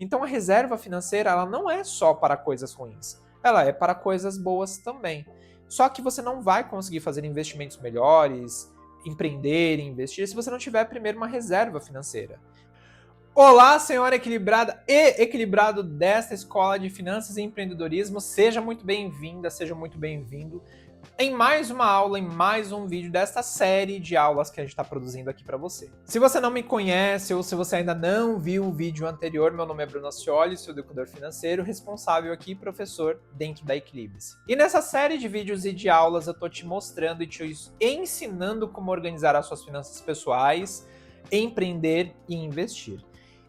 Então a reserva financeira ela não é só para coisas ruins, ela é para coisas boas também. Só que você não vai conseguir fazer investimentos melhores, empreender e investir se você não tiver primeiro uma reserva financeira. Olá, senhora equilibrada e equilibrado desta Escola de Finanças e Empreendedorismo. Seja muito bem-vinda, seja muito bem-vindo em mais uma aula, em mais um vídeo desta série de aulas que a gente está produzindo aqui para você. Se você não me conhece ou se você ainda não viu o vídeo anterior, meu nome é Bruno Ascioli, sou educador financeiro, responsável aqui, professor dentro da Eclipse. E nessa série de vídeos e de aulas eu tô te mostrando e te ensinando como organizar as suas finanças pessoais, empreender e investir.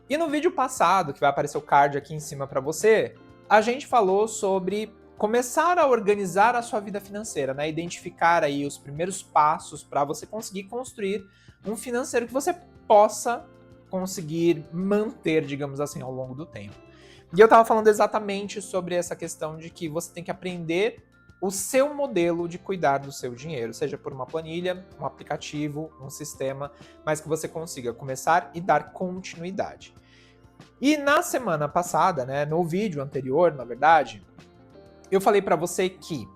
E no vídeo passado, que vai aparecer o card aqui em cima para você, a gente falou sobre começar a organizar a sua vida financeira, né? Identificar aí os primeiros passos para você conseguir construir um financeiro que você possa conseguir manter, digamos assim, ao longo do tempo. E eu estava falando exatamente sobre essa questão de que você tem que aprender o seu modelo de cuidar do seu dinheiro, seja por uma planilha, um aplicativo, um sistema, mas que você consiga começar e dar continuidade. E na semana passada, né, no vídeo anterior, na verdade, eu falei para você que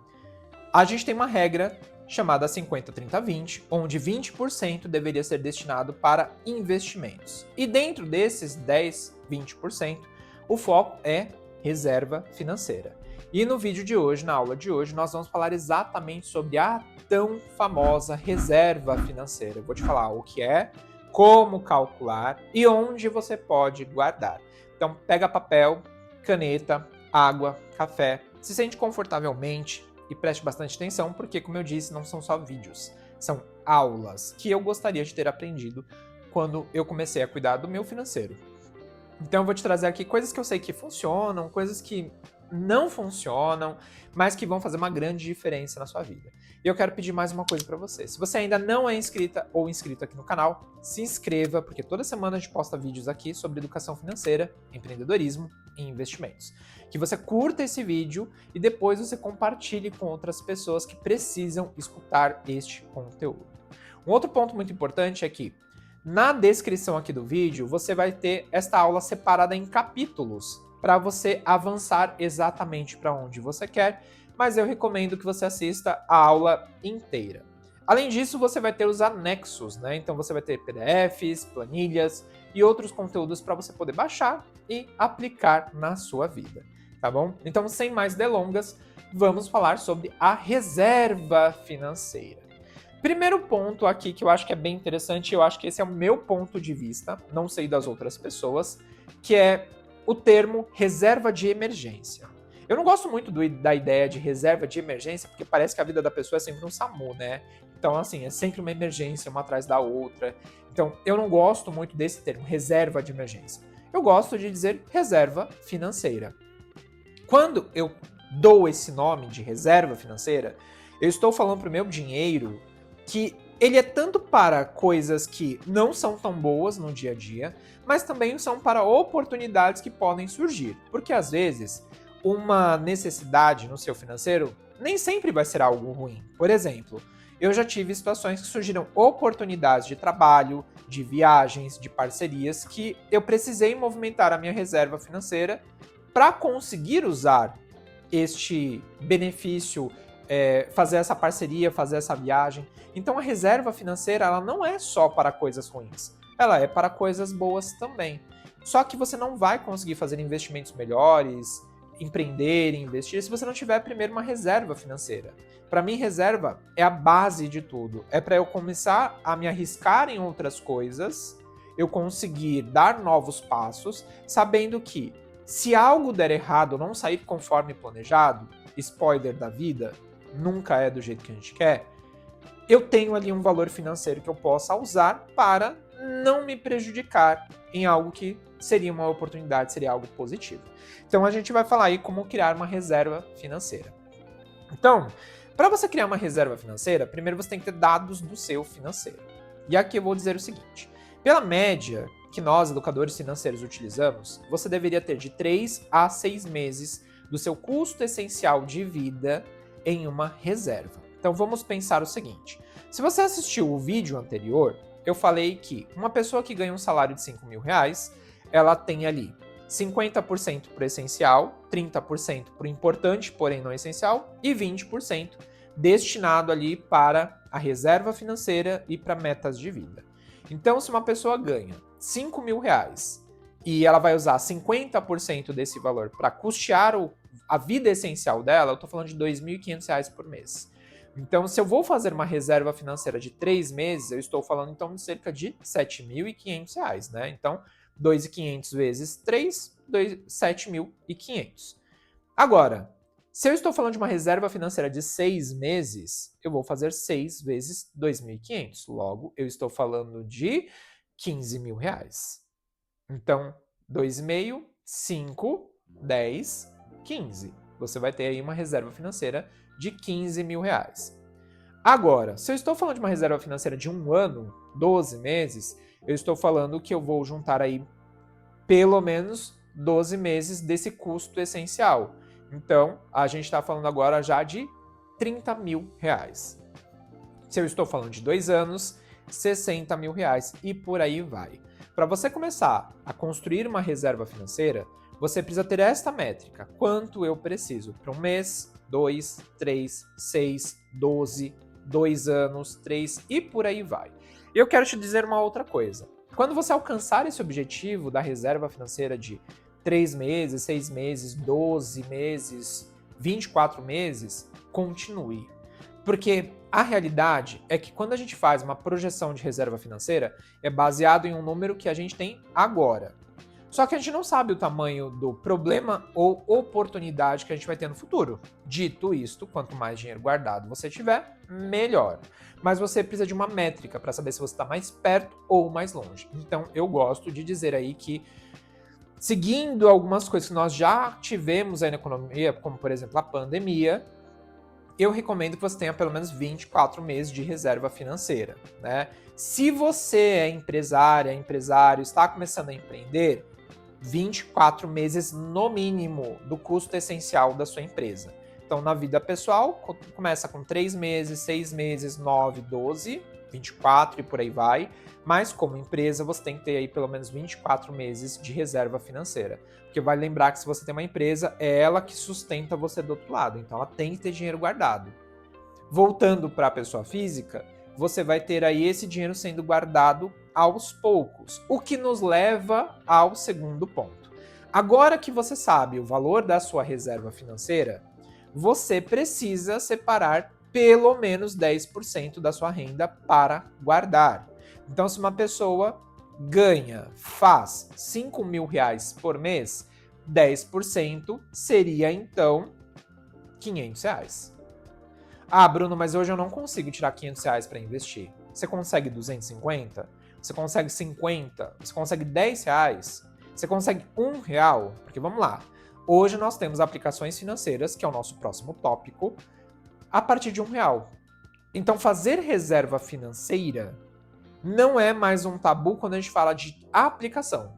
a gente tem uma regra chamada 50-30-20, onde 20% deveria ser destinado para investimentos. E dentro desses 10-20%, o foco é reserva financeira. E no vídeo de hoje, na aula de hoje, nós vamos falar exatamente sobre a tão famosa reserva financeira. Eu vou te falar o que é, como calcular e onde você pode guardar. Então, pega papel, caneta, água, café, se sente confortavelmente e preste bastante atenção, porque, como eu disse, não são só vídeos, são aulas que eu gostaria de ter aprendido quando eu comecei a cuidar do meu financeiro. Então, eu vou te trazer aqui coisas que eu sei que funcionam, coisas que não funcionam, mas que vão fazer uma grande diferença na sua vida. E eu quero pedir mais uma coisa para você. Se você ainda não é inscrita ou inscrito aqui no canal, se inscreva, porque toda semana a gente posta vídeos aqui sobre educação financeira, empreendedorismo e investimentos. Que você curta esse vídeo e depois você compartilhe com outras pessoas que precisam escutar este conteúdo. Um outro ponto muito importante é que na descrição aqui do vídeo você vai ter esta aula separada em capítulos, para você avançar exatamente para onde você quer, mas eu recomendo que você assista a aula inteira. Além disso, você vai ter os anexos, né? Então você vai ter PDFs, planilhas e outros conteúdos para você poder baixar e aplicar na sua vida, tá bom? Então, sem mais delongas, vamos falar sobre a reserva financeira. Primeiro ponto aqui que eu acho que é bem interessante, eu acho que esse é o meu ponto de vista, não sei das outras pessoas, que é o termo reserva de emergência. Eu não gosto muito da ideia de reserva de emergência, porque parece que a vida da pessoa é sempre um SAMU, né? Então, assim, é sempre uma emergência, uma atrás da outra. Então, eu não gosto muito desse termo, reserva de emergência. Eu gosto de dizer reserva financeira. Quando eu dou esse nome de reserva financeira, eu estou falando para o meu dinheiro que ele é tanto para coisas que não são tão boas no dia a dia, mas também são para oportunidades que podem surgir. Porque às vezes, uma necessidade no seu financeiro nem sempre vai ser algo ruim. Por exemplo, eu já tive situações que surgiram oportunidades de trabalho, de viagens, de parcerias, que eu precisei movimentar a minha reserva financeira para conseguir usar este benefício, fazer essa parceria, fazer essa viagem. Então a reserva financeira ela não é só para coisas ruins, ela é para coisas boas também. Só que você não vai conseguir fazer investimentos melhores, empreender e investir se você não tiver primeiro uma reserva financeira. Para mim, reserva é a base de tudo. É para eu começar a me arriscar em outras coisas, eu conseguir dar novos passos, sabendo que se algo der errado ou não sair conforme planejado, spoiler da vida, nunca é do jeito que a gente quer, eu tenho ali um valor financeiro que eu possa usar para não me prejudicar em algo que seria uma oportunidade, seria algo positivo. Então a gente vai falar aí como criar uma reserva financeira. Então, para você criar uma reserva financeira, primeiro você tem que ter dados do seu financeiro. E aqui eu vou dizer o seguinte, pela média que nós, educadores financeiros, utilizamos, você deveria ter de 3 a 6 meses do seu custo essencial de vida em uma reserva. Então vamos pensar o seguinte, se você assistiu o vídeo anterior, eu falei que uma pessoa que ganha um salário de R$5.000, ela tem ali 50% para o essencial, 30% para o importante, porém não essencial, e 20% destinado ali para a reserva financeira e para metas de vida. Então, se uma pessoa ganha R$ 5.000 e ela vai usar 50% desse valor para custear a vida essencial dela, eu estou falando de R$ 2.500 por mês. Então, se eu vou fazer uma reserva financeira de 3 meses, eu estou falando então de cerca de R$ 7.500, né? Então, 2.500 vezes 3, 7.500. Agora, se eu estou falando de uma reserva financeira de 6 meses, eu vou fazer 6 vezes 2.500. Logo, eu estou falando de R$ 15.000. Então, 2,5, 5, 10, 15. Você vai ter aí uma reserva financeira de R$ 15.000. Agora, se eu estou falando de uma reserva financeira de 1 ano, 12 meses, eu estou falando que eu vou juntar aí pelo menos 12 meses desse custo essencial. Então, a gente está falando agora já de R$ 30.000. Se eu estou falando de 2 anos, R$ 60.000 e por aí vai. Para você começar a construir uma reserva financeira, você precisa ter esta métrica. Quanto eu preciso para 1 mês, 2, 3, 6, 12, 2 anos, 3 e por aí vai. E eu quero te dizer uma outra coisa. Quando você alcançar esse objetivo da reserva financeira de 3 meses, 6 meses, 12 meses, 24 meses, continue. Porque a realidade é que quando a gente faz uma projeção de reserva financeira, é baseado em um número que a gente tem agora. Só que a gente não sabe o tamanho do problema ou oportunidade que a gente vai ter no futuro. Dito isto, quanto mais dinheiro guardado você tiver, melhor. Mas você precisa de uma métrica para saber se você está mais perto ou mais longe. Então, eu gosto de dizer aí que, seguindo algumas coisas que nós já tivemos aí na economia, como por exemplo a pandemia, eu recomendo que você tenha pelo menos 24 meses de reserva financeira, né? Se você é empresária, empresário, está começando a empreender, 24 meses no mínimo do custo essencial da sua empresa. Então, na vida pessoal, começa com 3 meses, 6 meses, 9, 12, 24 e por aí vai. Mas como empresa, você tem que ter aí pelo menos 24 meses de reserva financeira. Porque vai lembrar que se você tem uma empresa, é ela que sustenta você do outro lado. Então, ela tem que ter dinheiro guardado. Voltando para a pessoa física, você vai ter aí esse dinheiro sendo guardado aos poucos, o que nos leva ao segundo ponto. Agora que você sabe o valor da sua reserva financeira, você precisa separar pelo menos 10% da sua renda para guardar. Então, se uma pessoa faz R$ 5.000 por mês, 10% seria então R$ 500. Ah, Bruno, mas hoje eu não consigo tirar R$ 500 para investir. Você consegue 250? Você consegue 50? Você consegue R$ 10? Você consegue R$ 1? Porque vamos lá. Hoje nós temos aplicações financeiras, que é o nosso próximo tópico, a partir de R$ 1. Então fazer reserva financeira não é mais um tabu quando a gente fala de aplicação.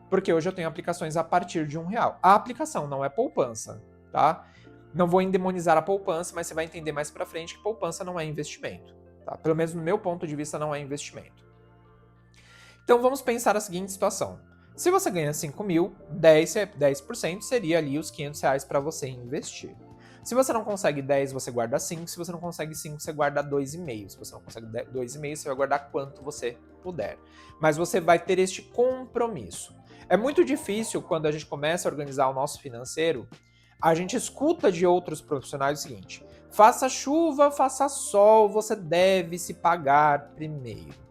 Porque hoje eu tenho aplicações a partir de R$ 1. A aplicação não é poupança, tá? Não vou endemonizar a poupança, mas você vai entender mais pra frente que poupança não é investimento. Tá? Pelo menos no meu ponto de vista, não é investimento. Então vamos pensar a seguinte situação. Se você ganha 5 mil, 10% seria ali os R$ 500 para você investir. Se você não consegue 10, você guarda 5. Se você não consegue 5, você guarda 2,5. Se você não consegue 2,5, você vai guardar quanto você puder. Mas você vai ter este compromisso. É muito difícil quando a gente começa a organizar o nosso financeiro. A gente escuta de outros profissionais o seguinte: faça chuva, faça sol, você deve se pagar primeiro.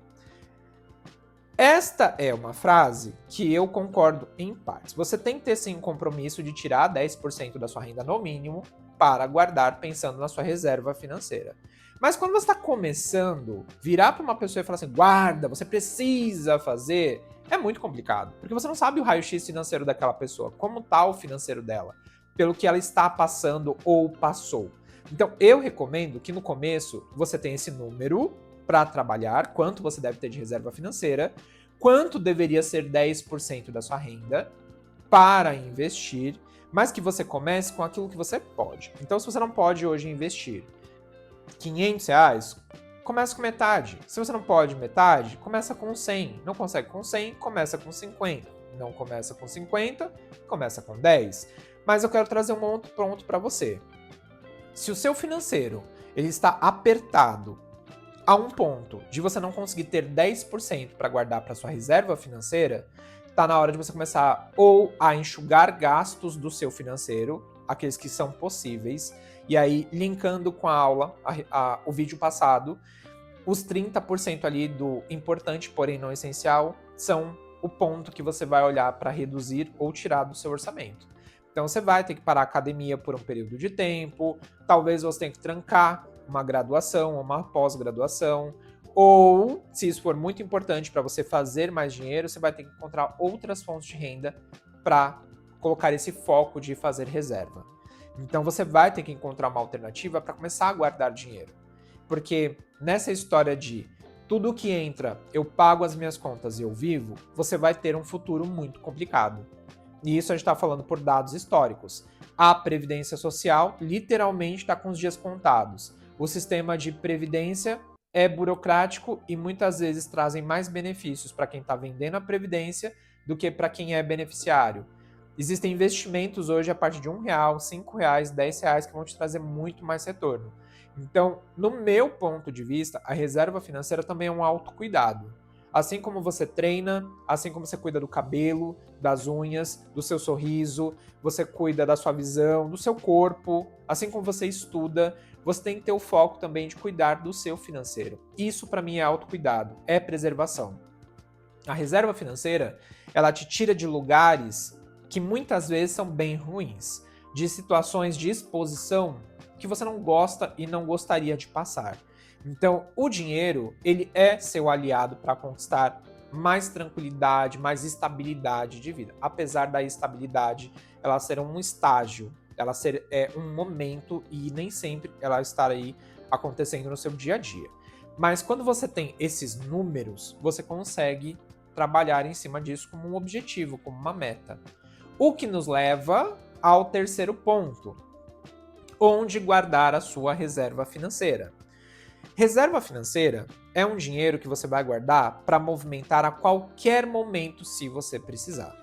Esta é uma frase que eu concordo em partes. Você tem que ter sim um compromisso de tirar 10% da sua renda no mínimo para guardar pensando na sua reserva financeira. Mas quando você está começando, virar para uma pessoa e falar assim, guarda, você precisa fazer, é muito complicado. Porque você não sabe o raio-x financeiro daquela pessoa, como está o financeiro dela, pelo que ela está passando ou passou. Então, eu recomendo que no começo você tenha esse número para trabalhar, quanto você deve ter de reserva financeira, quanto deveria ser 10% da sua renda para investir, mas que você comece com aquilo que você pode. Então, se você não pode hoje investir R$ 500, comece com metade. Se você não pode metade, começa com 100. Não consegue com 100, começa com 50. Não começa com 50, começa com 10. Mas eu quero trazer um outro ponto para você. Se o seu financeiro ele está apertado a um ponto de você não conseguir ter 10% para guardar para sua reserva financeira, tá na hora de você começar ou a enxugar gastos do seu financeiro, aqueles que são possíveis, e aí linkando com a aula, o vídeo passado, os 30% ali do importante, porém não essencial, são o ponto que você vai olhar para reduzir ou tirar do seu orçamento. Então você vai ter que parar a academia por um período de tempo, talvez você tenha que trancar uma graduação, uma pós-graduação, ou, se isso for muito importante para você fazer mais dinheiro, você vai ter que encontrar outras fontes de renda para colocar esse foco de fazer reserva. Então você vai ter que encontrar uma alternativa para começar a guardar dinheiro. Porque nessa história de tudo que entra, eu pago as minhas contas e eu vivo, você vai ter um futuro muito complicado. E isso a gente está falando por dados históricos. A Previdência Social literalmente está com os dias contados. O sistema de previdência é burocrático e muitas vezes trazem mais benefícios para quem está vendendo a previdência do que para quem é beneficiário. Existem investimentos hoje a partir de R$1, R$5, R$10 que vão te trazer muito mais retorno. Então, no meu ponto de vista, a reserva financeira também é um autocuidado. Assim como você treina, assim como você cuida do cabelo, das unhas, do seu sorriso, você cuida da sua visão, do seu corpo, assim como você estuda, você tem que ter o foco também de cuidar do seu financeiro. Isso para mim é autocuidado, é preservação. A reserva financeira, ela te tira de lugares que muitas vezes são bem ruins, de situações de exposição que você não gosta e não gostaria de passar. Então, o dinheiro, ele é seu aliado para conquistar mais tranquilidade, mais estabilidade de vida. Apesar da estabilidade, ela ser um estágio, ela ser um momento e nem sempre ela estar aí acontecendo no seu dia a dia. Mas quando você tem esses números, você consegue trabalhar em cima disso como um objetivo, como uma meta. O que nos leva ao terceiro ponto, onde guardar a sua reserva financeira. Reserva financeira é um dinheiro que você vai guardar para movimentar a qualquer momento se você precisar.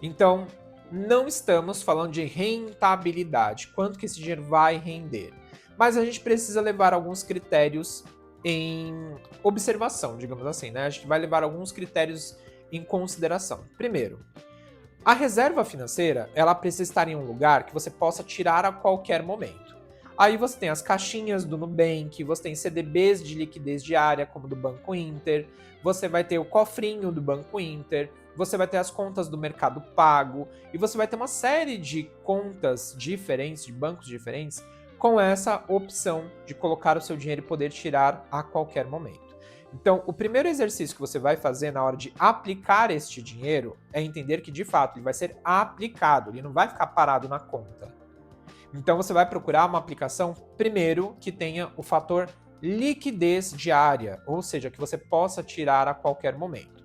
Então, não estamos falando de rentabilidade, quanto que esse dinheiro vai render. Mas a gente precisa levar alguns critérios em observação, digamos assim, né? A gente vai levar alguns critérios em consideração. Primeiro, a reserva financeira, ela precisa estar em um lugar que você possa tirar a qualquer momento. Aí você tem as caixinhas do Nubank, você tem CDBs de liquidez diária, como do Banco Inter, você vai ter o cofrinho do Banco Inter, você vai ter as contas do Mercado Pago, e você vai ter uma série de contas diferentes, de bancos diferentes, com essa opção de colocar o seu dinheiro e poder tirar a qualquer momento. Então, o primeiro exercício que você vai fazer na hora de aplicar este dinheiro é entender que, de fato, ele vai ser aplicado, ele não vai ficar parado na conta. Então, você vai procurar uma aplicação, primeiro, que tenha o fator liquidez diária, ou seja, que você possa tirar a qualquer momento.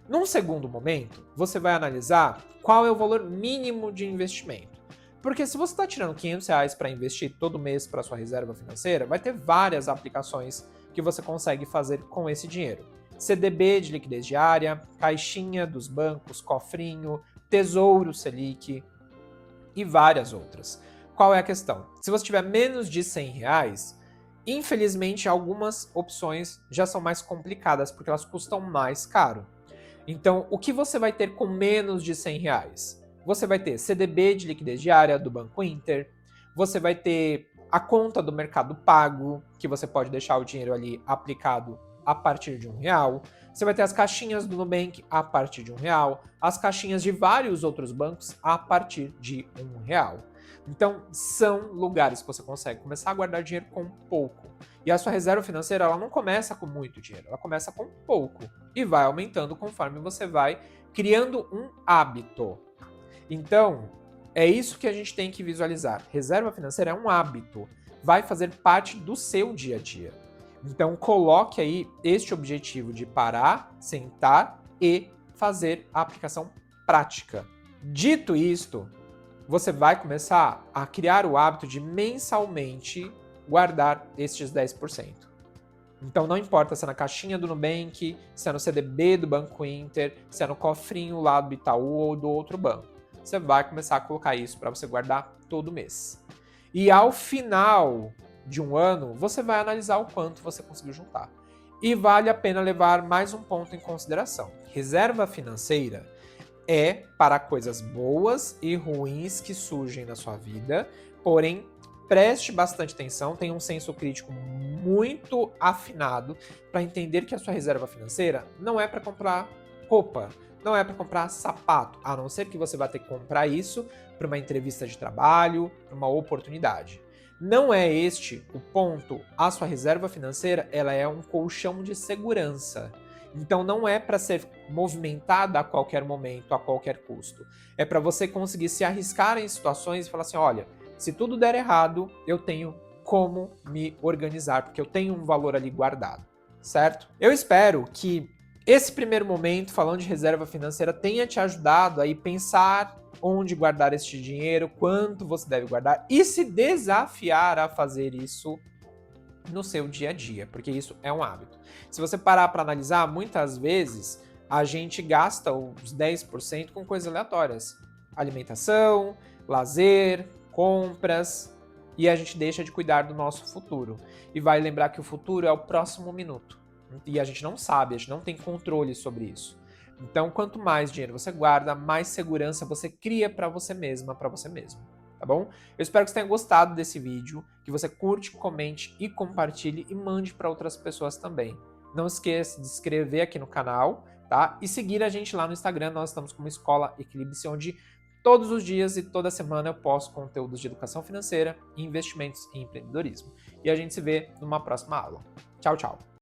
Num segundo momento, você vai analisar qual é o valor mínimo de investimento. Porque se você está tirando R$500 para investir todo mês para sua reserva financeira, vai ter várias aplicações que você consegue fazer com esse dinheiro. CDB de liquidez diária, caixinha dos bancos, cofrinho, Tesouro Selic e várias outras. Qual é a questão? Se você tiver menos de R$100, infelizmente algumas opções já são mais complicadas porque elas custam mais caro. Então, o que você vai ter com menos de R$100? Você vai ter CDB de liquidez diária do Banco Inter, você vai ter a conta do Mercado Pago, que você pode deixar o dinheiro ali aplicado a partir de R$1. Você vai ter as caixinhas do Nubank a partir de R$1, as caixinhas de vários outros bancos a partir de R$1. Então, são lugares que você consegue começar a guardar dinheiro com pouco. E a sua reserva financeira, ela não começa com muito dinheiro, ela começa com pouco e vai aumentando conforme você vai criando um hábito. Então, é isso que a gente tem que visualizar. Reserva financeira é um hábito, vai fazer parte do seu dia a dia. Então, coloque aí este objetivo de parar, sentar e fazer a aplicação prática. Dito isto, você vai começar a criar o hábito de mensalmente guardar estes 10%. Então não importa se é na caixinha do Nubank, se é no CDB do Banco Inter, se é no cofrinho lá do Itaú ou do outro banco. Você vai começar a colocar isso para você guardar todo mês. E ao final de um ano, você vai analisar o quanto você conseguiu juntar. E vale a pena levar mais um ponto em consideração. Reserva financeira é para coisas boas e ruins que surgem na sua vida, porém preste bastante atenção, tenha um senso crítico muito afinado para entender que a sua reserva financeira não é para comprar roupa, não é para comprar sapato, a não ser que você vá ter que comprar isso para uma entrevista de trabalho, para uma oportunidade. Não é este o ponto. A sua reserva financeira, ela é um colchão de segurança. Então não é para ser movimentada a qualquer momento, a qualquer custo. É para você conseguir se arriscar em situações e falar assim, olha, se tudo der errado, eu tenho como me organizar, porque eu tenho um valor ali guardado, certo? Eu espero que esse primeiro momento, falando de reserva financeira, tenha te ajudado a pensar onde guardar este dinheiro, quanto você deve guardar e se desafiar a fazer isso no seu dia a dia, porque isso é um hábito. Se você parar para analisar, muitas vezes a gente gasta os 10% com coisas aleatórias. Alimentação, lazer, compras, e a gente deixa de cuidar do nosso futuro. E vai lembrar que o futuro é o próximo minuto. E a gente não sabe, a gente não tem controle sobre isso. Então, quanto mais dinheiro você guarda, mais segurança você cria para você mesma, para você mesmo. Tá bom? Eu espero que você tenha gostado desse vídeo, que você curte, comente e compartilhe e mande para outras pessoas também. Não esqueça de se inscrever aqui no canal, tá? E seguir a gente lá no Instagram, nós estamos como Escola Equilibre-se, onde todos os dias e toda semana eu posto conteúdos de educação financeira, investimentos e empreendedorismo. E a gente se vê numa próxima aula. Tchau, tchau!